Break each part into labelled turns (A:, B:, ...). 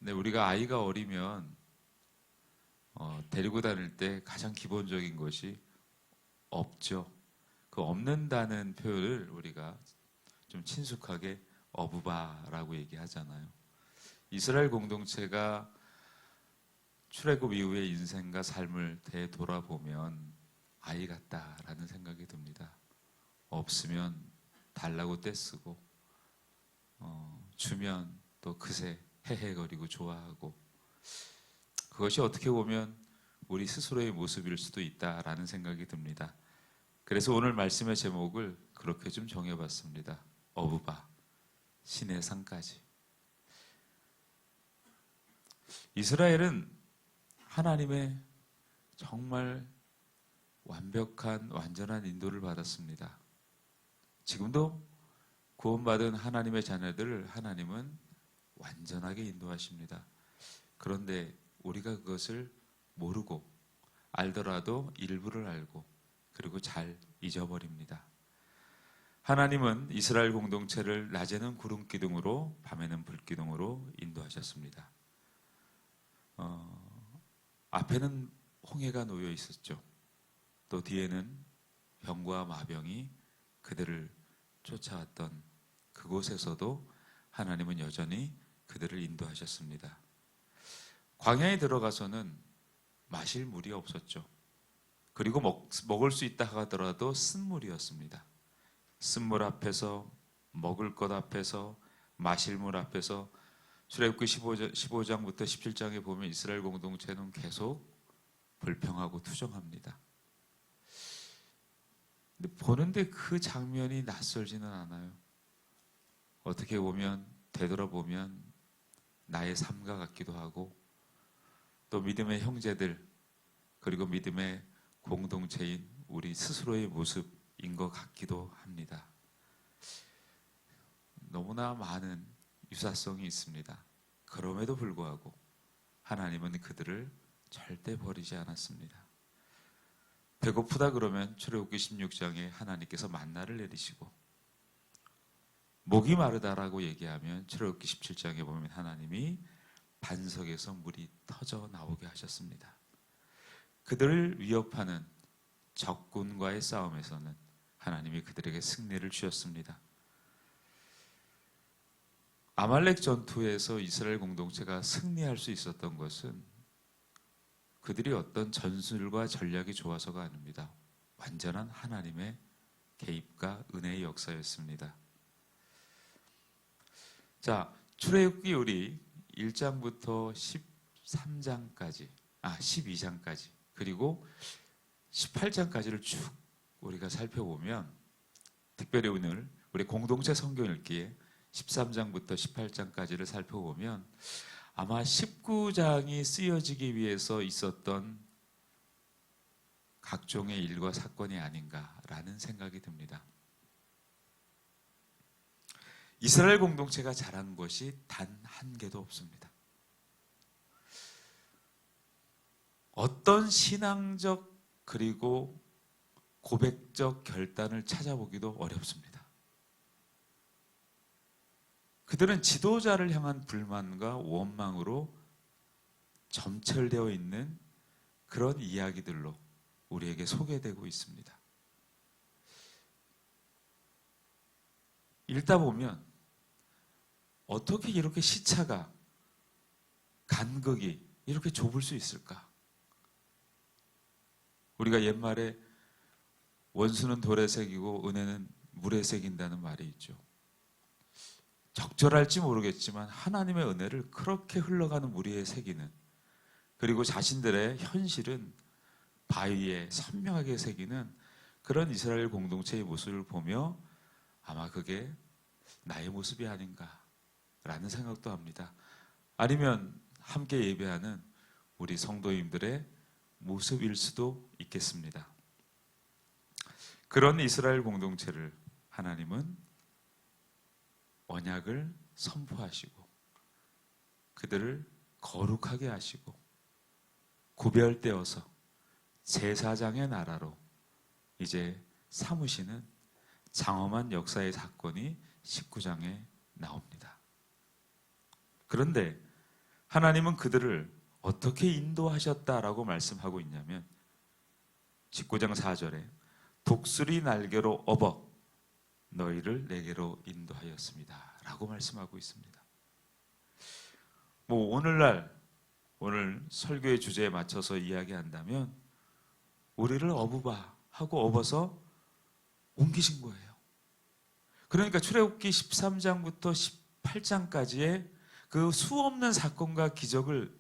A: 네, 우리가 아이가 어리면 데리고 다닐 때 가장 기본적인 것이 없죠. 그 없는다는 표현을 우리가 좀 친숙하게 어부바라고 얘기하잖아요. 이스라엘 공동체가 출애굽 이후의 인생과 삶을 되돌아보면 아이 같다라는 생각이 듭니다. 없으면 달라고 떼쓰고 주면 또 그새 헤헤거리고 좋아하고, 그것이 어떻게 보면 우리 스스로의 모습일 수도 있다라는 생각이 듭니다. 그래서 오늘 말씀의 제목을 그렇게 좀 정해봤습니다. 어부바, 신의 상까지. 이스라엘은 하나님의 정말 완벽한 완전한 인도를 받았습니다. 지금도 구원받은 하나님의 자녀들을 하나님은 완전하게 인도하십니다. 그런데 우리가 그것을 모르고, 알더라도 일부를 알고 그리고 잘 잊어버립니다. 하나님은 이스라엘 공동체를 낮에는 구름 기둥으로 밤에는 불 기둥으로 인도하셨습니다. 앞에는 홍해가 놓여 있었죠. 또 뒤에는 병과 마병이 그들을 쫓아왔던 그곳에서도 하나님은 여전히 그들을 인도하셨습니다. 광야에 들어가서는 마실 물이 없었죠. 그리고 먹을 수 있다 하더라도 쓴물이었습니다. 쓴물 앞에서, 먹을 것 앞에서, 마실 물 앞에서 출애굽기 15장부터 17장에 보면 이스라엘 공동체는 계속 불평하고 투정합니다. 근데 보는데 그 장면이 낯설지는 않아요. 어떻게 보면, 되돌아보면 나의 삶과 같기도 하고, 또 믿음의 형제들, 그리고 믿음의 공동체인 우리 스스로의 모습인 것 같기도 합니다. 너무나 많은 유사성이 있습니다. 그럼에도 불구하고 하나님은 그들을 절대 버리지 않았습니다. 배고프다 그러면 출애굽기 16장에 하나님께서 만나를 내리시고, 목이 마르다라고 얘기하면 출애굽기 17장에 보면 하나님이 반석에서 물이 터져 나오게 하셨습니다. 그들을 위협하는 적군과의 싸움에서는 하나님이 그들에게 승리를 주셨습니다. 아말렉 전투에서 이스라엘 공동체가 승리할 수 있었던 것은 그들이 어떤 전술과 전략이 좋아서가 아닙니다. 완전한 하나님의 개입과 은혜의 역사였습니다. 자, 출애굽기 우리 1장부터 13장까지, 12장까지, 그리고 18장까지를 쭉 우리가 살펴보면, 특별히 오늘 우리 공동체 성경 읽기에 13장부터 18장까지를 살펴보면 아마 19장이 쓰여지기 위해서 있었던 각종의 일과 사건이 아닌가라는 생각이 듭니다. 이스라엘 공동체가 잘한 것이 단 한 개도 없습니다. 어떤 신앙적 그리고 고백적 결단을 찾아보기도 어렵습니다. 그들은 지도자를 향한 불만과 원망으로 점철되어 있는 그런 이야기들로 우리에게 소개되고 있습니다. 읽다 보면 어떻게 이렇게 시차가, 간극이 이렇게 좁을 수 있을까? 우리가 옛말에 원수는 돌에 새기고 은혜는 물에 새긴다는 말이 있죠. 적절할지 모르겠지만 하나님의 은혜를 그렇게 흘러가는 물 위에 새기는, 그리고 자신들의 현실은 바위에 선명하게 새기는 그런 이스라엘 공동체의 모습을 보며 아마 그게 나의 모습이 아닌가라는 생각도 합니다. 아니면 함께 예배하는 우리 성도님들의 모습일 수도 있겠습니다. 그런 이스라엘 공동체를 하나님은 언약을 선포하시고 그들을 거룩하게 하시고 구별되어서 제사장의 나라로 이제 삼으시는 장엄한 역사의 사건이 19장에 나옵니다. 그런데 하나님은 그들을 어떻게 인도하셨다라고 말씀하고 있냐면 19장 4절에 독수리 날개로 업어 너희를 내게로 인도하였습니다 라고 말씀하고 있습니다. 오늘 설교의 주제에 맞춰서 이야기한다면 우리를 업어봐 하고 업어서 옮기신 거예요. 그러니까 출애굽기 13장부터 18장까지의 그 수없는 사건과 기적을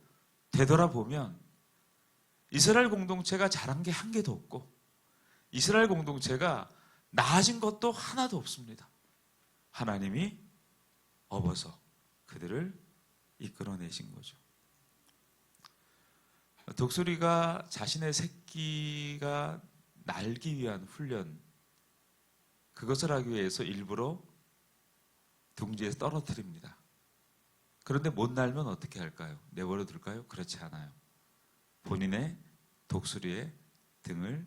A: 되돌아보면 이스라엘 공동체가 잘한 게 한 개도 없고 이스라엘 공동체가 나아진 것도 하나도 없습니다. 하나님이 업어서 그들을 이끌어내신 거죠. 독수리가 자신의 새끼가 날기 위한 훈련, 그것을 하기 위해서 일부러 둥지에서 떨어뜨립니다. 그런데 못 날면 어떻게 할까요? 내버려 둘까요? 그렇지 않아요. 본인의 독수리의 등을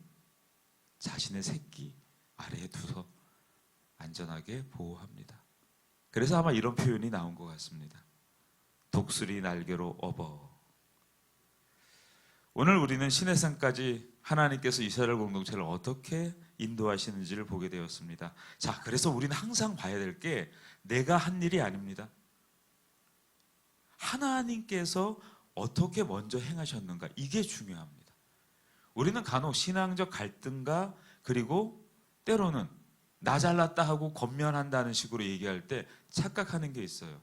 A: 자신의 새끼 아래에 두서 안전하게 보호합니다. 그래서 아마 이런 표현이 나온 것 같습니다. 독수리 날개로 업어. 오늘 우리는 시내산까지 하나님께서 이스라엘 공동체를 어떻게 인도하시는지를 보게 되었습니다. 자, 그래서 우리는 항상 봐야 될 게 내가 한 일이 아닙니다. 하나님께서 어떻게 먼저 행하셨는가, 이게 중요합니다. 우리는 간혹 신앙적 갈등과 그리고 때로는 나 잘났다 하고 권면한다는 식으로 얘기할 때 착각하는 게 있어요.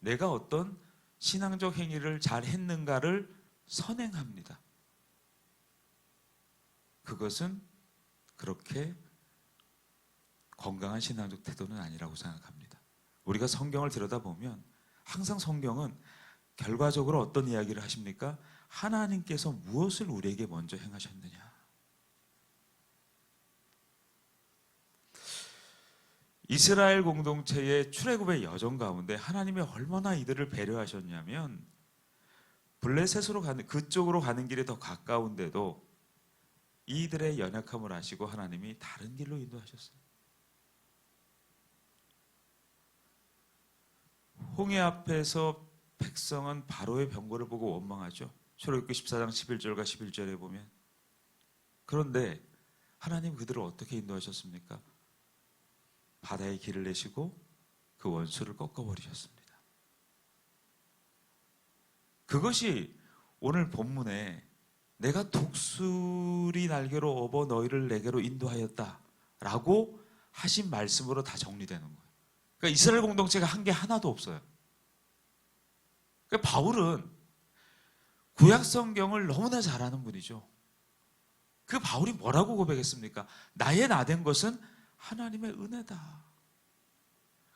A: 내가 어떤 신앙적 행위를 잘 했는가를 선행합니다. 그것은 그렇게 건강한 신앙적 태도는 아니라고 생각합니다. 우리가 성경을 들여다보면 항상 성경은 결과적으로 어떤 이야기를 하십니까? 하나님께서 무엇을 우리에게 먼저 행하셨느냐. 이스라엘 공동체의 출애굽의 여정 가운데 하나님이 얼마나 이들을 배려하셨냐면 블레셋으로 가는, 그쪽으로 가는 길이 더 가까운데도 이들의 연약함을 아시고 하나님이 다른 길로 인도하셨어요. 홍해 앞에서 백성은 바로의 병거를 보고 원망하죠. 출애굽기 14장 11절과 11절에 보면. 그런데 하나님 그들을 어떻게 인도하셨습니까? 바다에 길을 내시고 그 원수를 꺾어버리셨습니다. 그것이 오늘 본문에 내가 독수리 날개로 업어 너희를 내게로 인도하였다 라고 하신 말씀으로 다 정리되는 거예요. 그러니까 이스라엘 공동체가 한 게 하나도 없어요. 그러니까 바울은 구약 성경을 너무나 잘 아는 분이죠. 그 바울이 뭐라고 고백했습니까? 나의 나된 것은 하나님의 은혜다.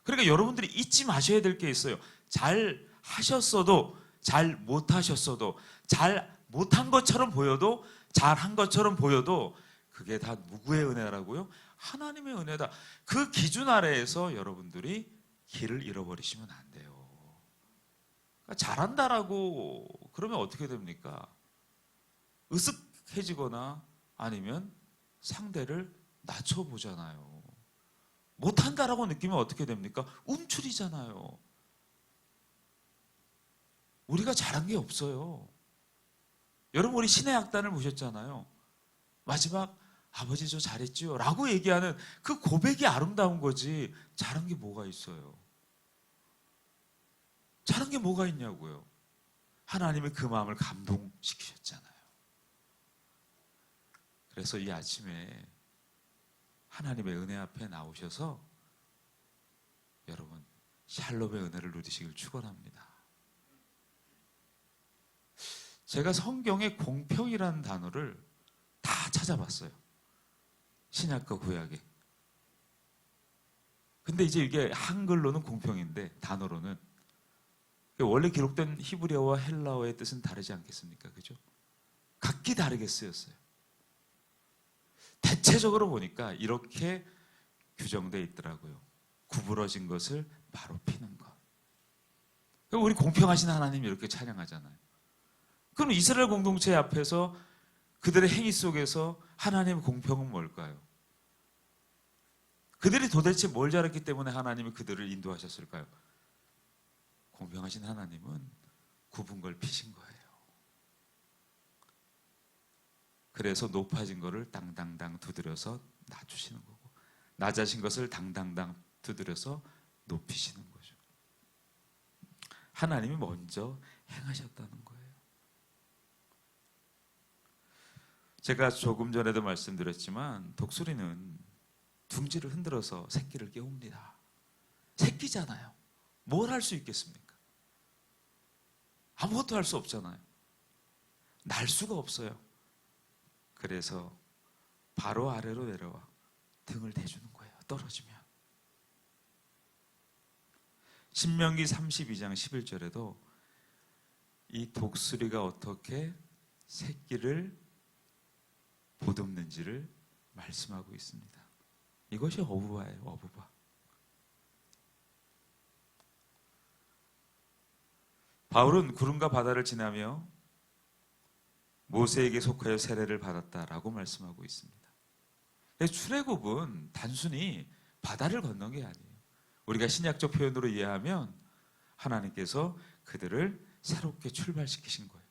A: 그러니까 여러분들이 잊지 마셔야 될 게 있어요. 잘 하셨어도 잘 못하셨어도 잘 못한 것처럼 보여도 잘한 것처럼 보여도 그게 다 누구의 은혜라고요? 하나님의 은혜다. 그 기준 아래에서 여러분들이 길을 잃어버리시면 안 돼요. 그러니까 잘한다라고 그러면 어떻게 됩니까? 으쓱해지거나 아니면 상대를 낮춰보잖아요. 못한다라고 느끼면 어떻게 됩니까? 움츠리잖아요. 우리가 잘한 게 없어요. 여러분 우리 신의 악단을 보셨잖아요. 마지막 아버지 저 잘했지요 라고 얘기하는 그 고백이 아름다운 거지 잘한 게 뭐가 있어요? 잘한 게 뭐가 있냐고요. 하나님이 그 마음을 감동시키셨잖아요. 그래서 이 아침에 하나님의 은혜 앞에 나오셔서 여러분 샬롬의 은혜를 누리시길 축원합니다. 제가 성경에 공평이라는 단어를 다 찾아봤어요. 신약과 구약에. 근데 이제 이게 한글로는 공평인데 단어로는 원래 기록된 히브리어와 헬라어의 뜻은 다르지 않겠습니까? 그죠? 각기 다르게 쓰였어요. 대체적으로 보니까 이렇게 규정되어 있더라고요. 구부러진 것을 바로 피는 것. 우리 공평하신 하나님 이렇게 찬양하잖아요. 그럼 이스라엘 공동체 앞에서 그들의 행위 속에서 하나님의 공평은 뭘까요? 그들이 도대체 뭘 잘했기 때문에 하나님이 그들을 인도하셨을까요? 공평하신 하나님은 굽은 걸 피신 거예요. 그래서 높아진 거를 당당당 두드려서 낮추시는 거고, 낮아진 것을 당당당 두드려서 높이시는 거죠. 하나님이 먼저 행하셨다는 거예요. 제가 조금 전에도 말씀드렸지만 독수리는 둥지를 흔들어서 새끼를 깨웁니다. 새끼잖아요. 뭘 할 수 있겠습니까? 아무것도 할 수 없잖아요. 날 수가 없어요. 그래서 바로 아래로 내려와 등을 대주는 거예요. 떨어지면. 신명기 32장 11절에도 이 독수리가 어떻게 새끼를 보듬는지를 말씀하고 있습니다. 이것이 어부바예요. 어부바. 바울은 구름과 바다를 지나며 모세에게 속하여 세례를 받았다라고 말씀하고 있습니다. 출애굽은 단순히 바다를 건넌 게 아니에요. 우리가 신약적 표현으로 이해하면 하나님께서 그들을 새롭게 출발시키신 거예요.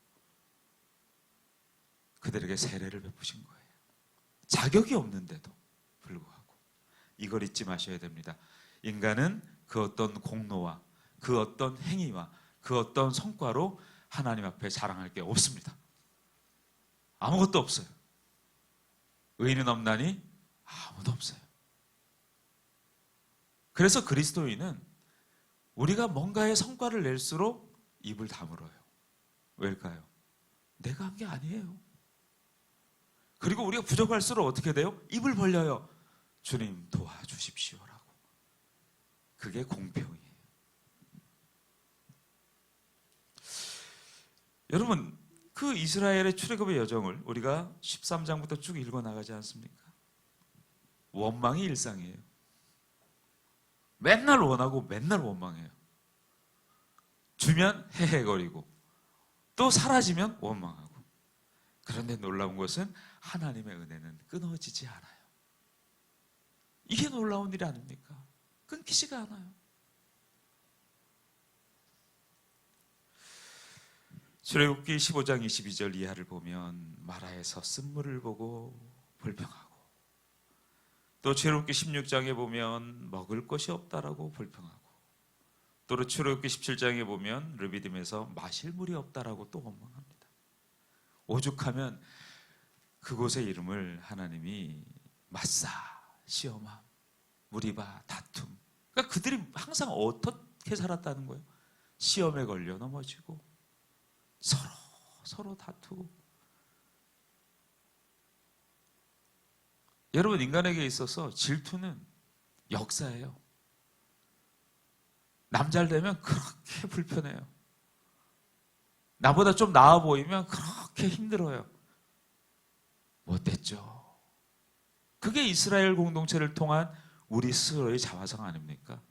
A: 그들에게 세례를 베푸신 거예요. 자격이 없는데도 불구하고. 이걸 잊지 마셔야 됩니다. 인간은 그 어떤 공로와 그 어떤 행위와 그 어떤 성과로 하나님 앞에 자랑할 게 없습니다. 아무것도 없어요. 의인은 없나니 아무도 없어요. 그래서 그리스도인은 우리가 뭔가의 성과를 낼수록 입을 다물어요. 왜일까요? 내가 한 게 아니에요. 그리고 우리가 부족할수록 어떻게 돼요? 입을 벌려요. 주님 도와주십시오라고. 그게 공평이에요. 여러분, 그 이스라엘의 출애굽의 여정을 우리가 13장부터 쭉 읽어나가지 않습니까? 원망이 일상이에요. 맨날 원하고 맨날 원망해요. 주면 헤헤거리고 또 사라지면 원망하고. 그런데 놀라운 것은 하나님의 은혜는 끊어지지 않아요. 이게 놀라운 일이 아닙니까? 끊기지가 않아요. 출애굽기 15장 22절 이하를 보면 마라에서 쓴물을 보고 불평하고, 또 출애굽기 16장에 보면 먹을 것이 없다라고 불평하고, 또 출애굽기 17장에 보면 르비딤에서 마실 물이 없다라고 또 원망합니다. 오죽하면 그곳의 이름을 하나님이 마사, 시험함, 무리바, 다툼. 그러니까 그들이 항상 어떻게 살았다는 거예요? 시험에 걸려 넘어지고 서로 다투고. 여러분, 인간에게 있어서 질투는 역사예요. 남 잘 되면 그렇게 불편해요. 나보다 좀 나아 보이면 그렇게 힘들어요. 못됐죠. 그게 이스라엘 공동체를 통한 우리 스스로의 자화상 아닙니까?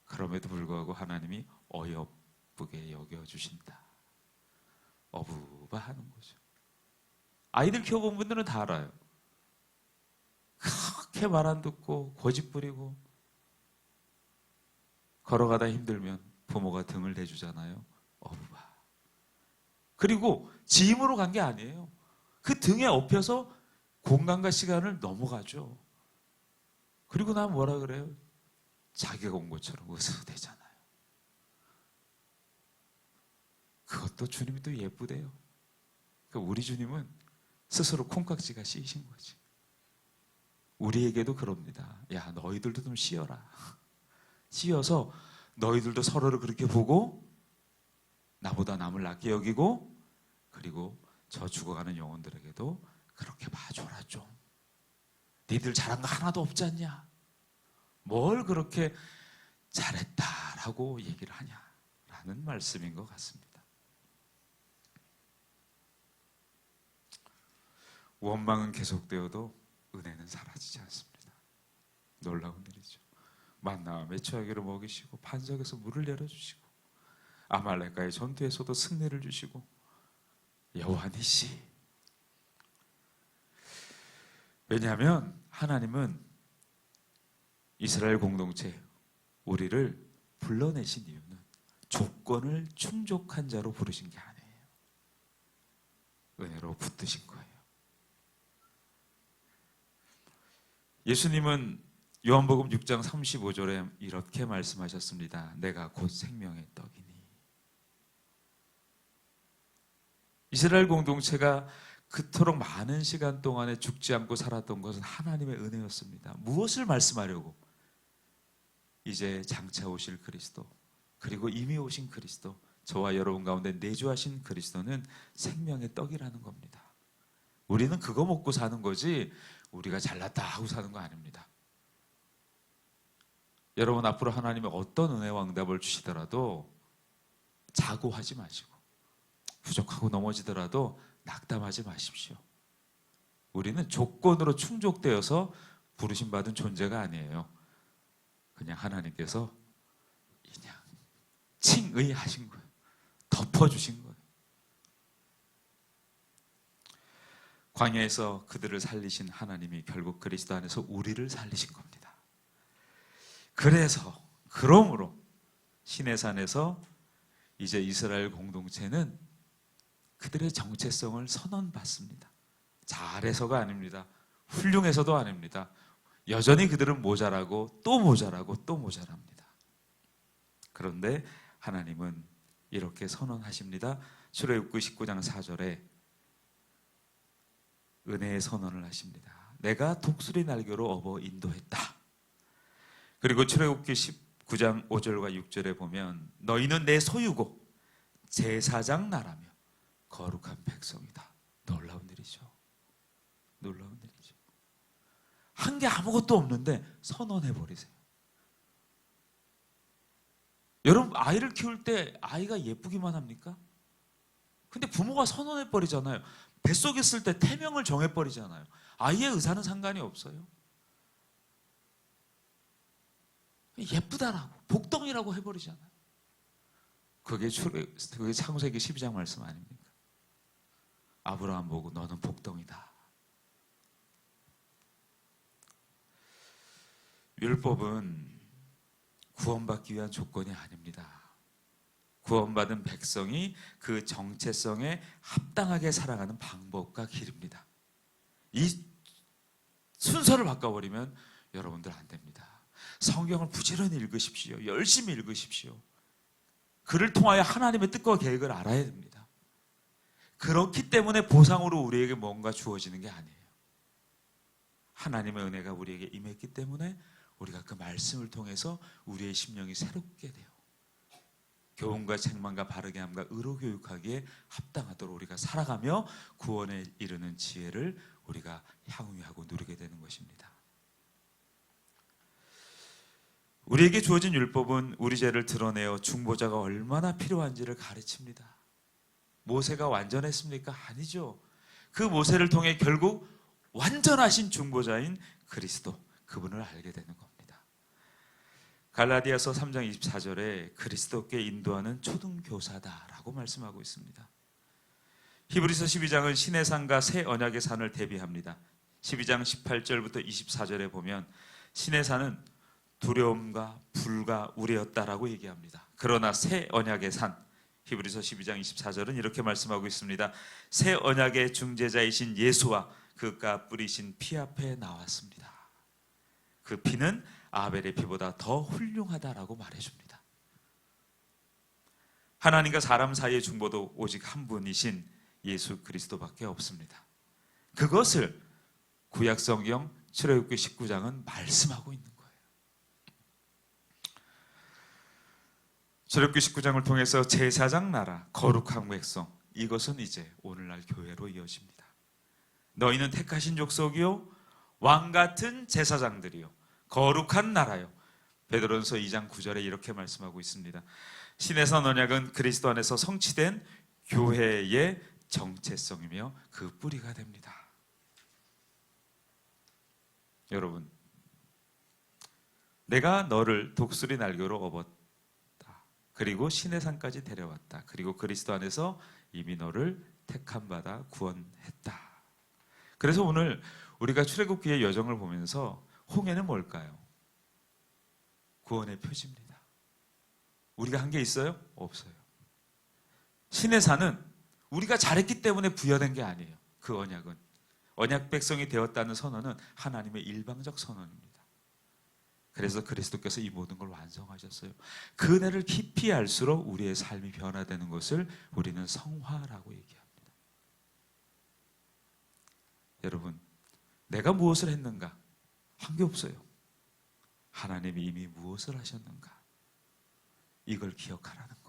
A: 그럼에도 불구하고 하나님이 어여쁘게 여겨주신다. 어부바 하는 거죠. 아이들 키워본 분들은 다 알아요. 그렇게 말 안 듣고 고집 부리고 걸어가다 힘들면 부모가 등을 대주잖아요. 어부바. 그리고 짐으로 간 게 아니에요. 그 등에 업혀서 공간과 시간을 넘어가죠. 그리고 나면 뭐라 그래요? 자기가 온 것처럼 으스대잖아요. 그것도 주님이 또 예쁘대요. 그러니까 우리 주님은 스스로 콩깍지가 씌이신 거지. 우리에게도 그럽니다. 야, 너희들도 좀 씌어라. 씌어서 너희들도 서로를 그렇게 보고 나보다 남을 낮게 여기고, 그리고 저 죽어가는 영혼들에게도 그렇게 봐줘라 좀. 니들 잘한 거 하나도 없지 않냐? 뭘 그렇게 잘했다라고 얘기를 하냐라는 말씀인 것 같습니다. 원망은 계속되어도 은혜는 사라지지 않습니다. 놀라운 일이죠. 만나와 메추라기를 먹이시고 반석에서 물을 내려주시고 아말렉과의 전투에서도 승리를 주시고 여호와 니시. 왜냐하면 하나님은 이스라엘 공동체 우리를 불러내신 이유는 조건을 충족한 자로 부르신 게 아니에요. 은혜로 붙드신 거예요. 예수님은 요한복음 6장 35절에 이렇게 말씀하셨습니다. 내가 곧 생명의 떡이니. 이스라엘 공동체가 그토록 많은 시간 동안에 죽지 않고 살았던 것은 하나님의 은혜였습니다. 무엇을 말씀하려고? 이제 장차 오실 그리스도, 그리고 이미 오신 그리스도, 저와 여러분 가운데 내주하신 그리스도는 생명의 떡이라는 겁니다. 우리는 그거 먹고 사는 거지 우리가 잘났다 하고 사는 거 아닙니다. 여러분 앞으로 하나님이 어떤 은혜와 응답을 주시더라도 자고하지 마시고, 부족하고 넘어지더라도 낙담하지 마십시오. 우리는 조건으로 충족되어서 부르심 받은 존재가 아니에요. 그냥 하나님께서 그냥 칭의하신 거예요. 덮어주신 거예요. 광야에서 그들을 살리신 하나님이 결국 그리스도 안에서 우리를 살리신 겁니다. 그러므로 시내산에서 이제 이스라엘 공동체는 그들의 정체성을 선언받습니다. 잘해서가 아닙니다. 훌륭해서도 아닙니다. 여전히 그들은 모자라고 또 모자라고 또 모자랍니다. 그런데 하나님은 이렇게 선언하십니다. 출애굽기 19장 4절에 은혜의 선언을 하십니다. 내가 독수리 날개로 업어 인도했다. 그리고 출애굽기 19장 5절과 6절에 보면 너희는 내 소유고 제사장 나라며 거룩한 백성이다. 놀라운 일이죠. 놀라운 일이죠. 한 게 아무것도 없는데 선언해버리세요. 여러분 아이를 키울 때 아이가 예쁘기만 합니까? 근데 부모가 선언해버리잖아요. 뱃속에 있을 때 태명을 정해버리잖아요. 아이의 의사는 상관이 없어요. 예쁘다라고 복덩이라고 해버리잖아요. 그게 창세기 12장 말씀 아닙니까? 아브라함 보고 너는 복덩이다. 율법은 구원받기 위한 조건이 아닙니다. 구원받은 백성이 그 정체성에 합당하게 살아가는 방법과 길입니다. 이 순서를 바꿔버리면 여러분들 안 됩니다. 성경을 부지런히 읽으십시오. 열심히 읽으십시오. 그를 통하여 하나님의 뜻과 계획을 알아야 됩니다. 그렇기 때문에 보상으로 우리에게 뭔가 주어지는 게 아니에요. 하나님의 은혜가 우리에게 임했기 때문에 우리가 그 말씀을 통해서 우리의 심령이 새롭게 돼요. 교훈과 책망과 바르게 함과 의로 교육하기에 합당하도록 우리가 살아가며 구원에 이르는 지혜를 우리가 향유하고 누리게 되는 것입니다. 우리에게 주어진 율법은 우리 죄를 드러내어 중보자가 얼마나 필요한지를 가르칩니다. 모세가 완전했습니까? 아니죠. 그 모세를 통해 결국 완전하신 중보자인 그리스도, 그분을 알게 되는 겁니다. 갈라디아서 3장 24절에 그리스도께 인도하는 초등교사다라고 말씀하고 있습니다. 히브리서 12장은 신의 산과 새 언약의 산을 대비합니다. 12장 18절부터 24절에 보면 신의 산은 두려움과 불과 우레였다라고 얘기합니다. 그러나 새 언약의 산, 히브리서 12장 24절은 이렇게 말씀하고 있습니다. 새 언약의 중재자이신 예수와 그가 뿌리신 피 앞에 나왔습니다. 그 피는 아벨의 피보다 더 훌륭하다라고 말해줍니다. 하나님과 사람 사이의 중보도 오직 한 분이신 예수 그리스도밖에 없습니다. 그것을 구약성경 출애굽기 19장은 말씀하고 있는 거예요. 출애굽기 19장을 통해서 제사장 나라, 거룩한 백성, 이것은 이제 오늘날 교회로 이어집니다. 너희는 택하신 족속이요 왕 같은 제사장들이요 거룩한 나라요. 베드로전서 2장 9절에 이렇게 말씀하고 있습니다. 신의 산 언약은 그리스도 안에서 성취된 교회의 정체성이며 그 뿌리가 됩니다. 여러분, 내가 너를 독수리 날개로 업었다. 그리고 신의 산까지 데려왔다. 그리고 그리스도 안에서 이미 너를 택함 받아 구원했다. 그래서 오늘 우리가 출애굽기의 여정을 보면서 홍해는 뭘까요? 구원의 표지입니다. 우리가 한 게 있어요? 없어요. 신의 산은 우리가 잘했기 때문에 부여된 게 아니에요. 그 언약은. 언약 백성이 되었다는 선언은 하나님의 일방적 선언입니다. 그래서 그리스도께서 이 모든 걸 완성하셨어요. 그 은혜를 깊이 알수록 우리의 삶이 변화되는 것을 우리는 성화라고 얘기합니다. 여러분, 내가 무엇을 했는가? 한 게 없어요. 하나님이 이미 무엇을 하셨는가? 이걸 기억하라는 거예요.